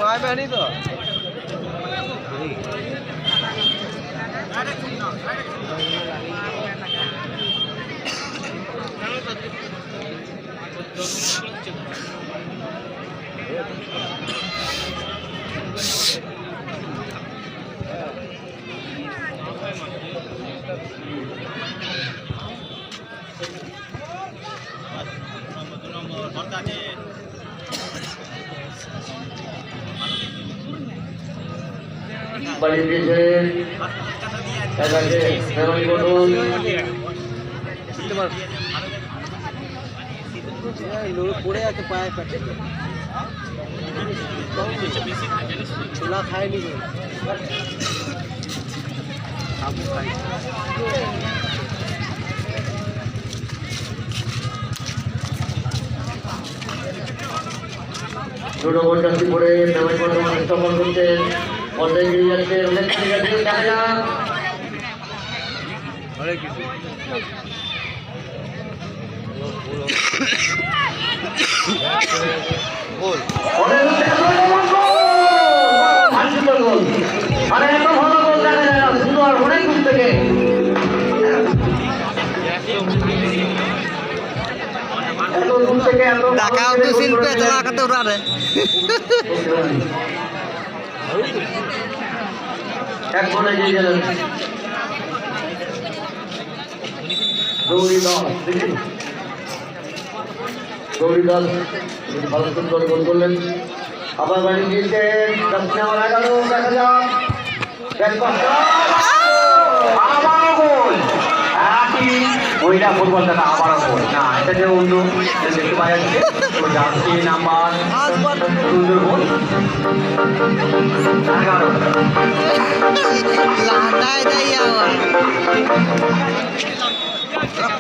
জামাই বাহিনী তো বাড়ি দিয়েছে পড়ে আছে পায়ে কাটে ছোলা খায়নি ছোট বোন যাত্রী করে নামাজ বর্তমানে স্থাপন করছে পর্দায় গিয়ে যাচ্ছে অনেক যাচ্ছে দেখা যাক অনেক দূর থেকে Dakau tu simpe telah kata urare. এক বলে দিয়ে গেলেন গৌরী দল ভালো সুন্দর গোল করলেন আবার বাড়ি দিয়েছে দক্ষিণ আমার 11 দেখা যাক আবারও গোল মহিলা ফুটবল দেখা আবারও গোল না এটা যে অন্য দেখতে পাওয়া যাচ্ছে জার্সি নাম্বার সুন্দর গোল 11 Lantai dah ya.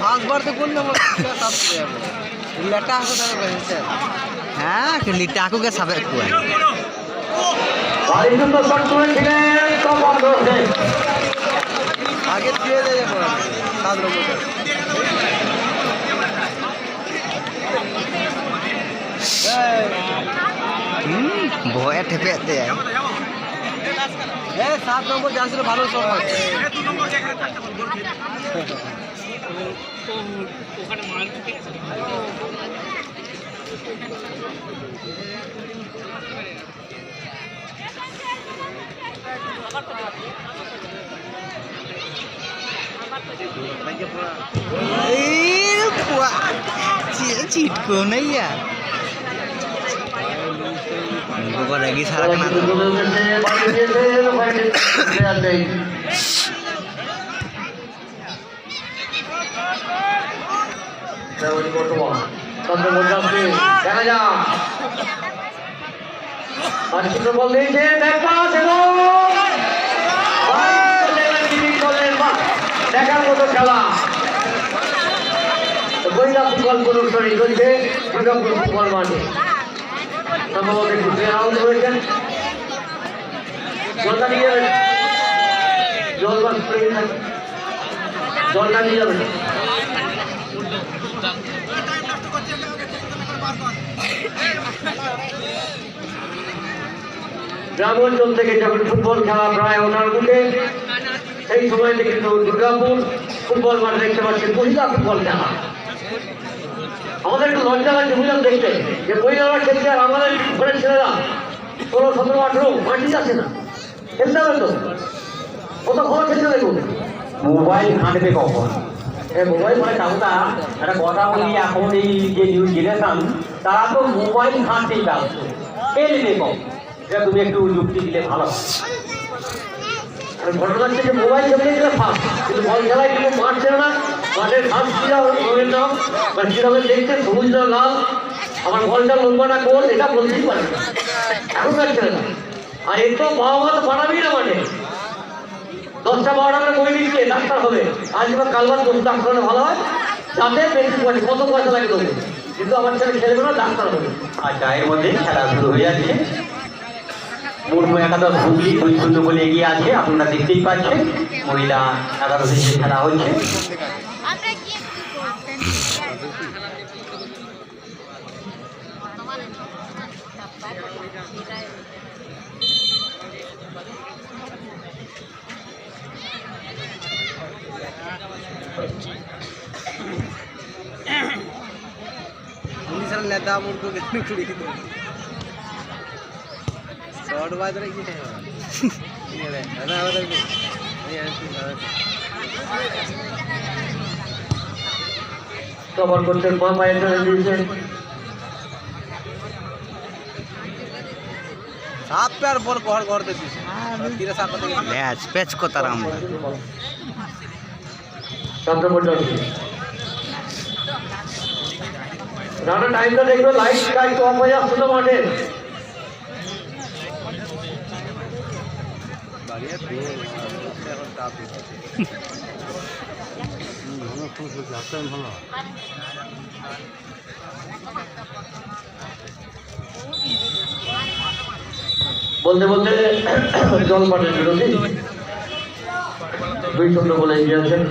फास्ट बार तो कौन नंबर का साफ किया लटा को तो बहनसे हाँ कि लिटा को के साबे को है भाई तो शॉट खेलें तो बंद हो गए आगे दिए दे पूरा 7 लोगों का बहुत ठेपे आते हैं ए 7 नंबर जान से ভালো শট হয় এ 2 নম্বর কে এখানে চারটা গোল খেলে ওখানে মার দিতে cheat ko na ya gua lagi salah kena tuh দেখার মতো খেলা বইটা ফুটবল প্রদর্শনী চলছে দুর্গাপুর ফুটবল মাঠে সম্ভবত একটু রাউন্ড হয়েছেন জলটা নিয়ে যাবেন জল বা জলটা নিয়ে যাবেন গ্রাম অঞ্চল থেকে যখন ফুটবল খেলা প্রায় ওঠার মুখে সেই সময়তে কিন্তু দুর্গাপুর ফুটবল মাঠ দেখতে পাচ্ছেন মহিলা ফুটবল খেলা আমাদের একটু লজ্জা লাগছে বুঝলাম দেখতে যে মহিলারা খেলছে আর আমাদের ঘরের ছেলেরা 16, 17, 18 মাটি যাচ্ছে না খেলতে হবে তো কত ঘর খেলতে দেখুন মোবাইল ঘাঁটবে কখন মোবাইল মানে কামটা একটা কথা বলি এখন এই যে নিউ জেনারেশন তারা তো মোবাইল ঘাঁটতেই ব্যস্ত খেলবে কখন এটা তুমি একটু যুক্তি দিলে ভালো ঘটনা হচ্ছে যে মোবাইল খেলতে গেলে ফার্স্ট কিন্তু বল খেলায় কিন্তু মাঠ ছিল না মাঠের ফার্স্ট রঙের নাম বা কিভাবে দেখতে সবুজ না লাল আমার বলটা লম্বা না গোল এটা বলতেই পারে না এখনকার ছেলে না আর এর তো বাবা মা তো পাঠাবেই না মাঠে 10টা 12টা করে বই দিচ্ছে ডাক্তার হবে আজ বা কালবার কোন ডাক্তার হলে ভালো হয় যাতে বেশি পয়সা কত পয়সা লাগে দেবো কিন্তু আমার ছেলে খেলবে না ডাক্তার হবে আচ্ছা এর মধ্যে খেলা শুরু হয়ে যাচ্ছে পূর্ব একাদশ হুগলি 2-0 বলে এগিয়ে আছে আপনারা দেখতেই পাচ্ছেন মহিলা একাদশের যে খেলা হচ্ছে নেতা মূর্খ কুড়ি শর্ট বাজ রে কি কভার করছেন বাম পায়ে দিয়েছেন সাত পেয়ার বল ঘর ঘর দিয়েছে তিরে সাত পাতে ম্যাচ প্যাচ কথা আমরা চন্দ্রমন্ডল রানা টাইমটা দেখলো লাইট কাজ কম হয়ে আসছে তো মাঠে বাড়িয়ে এখন তাপ ভালো বলতে বলতে জল পাঠের বিরোধী 2-0 বলে এগিয়ে আছেন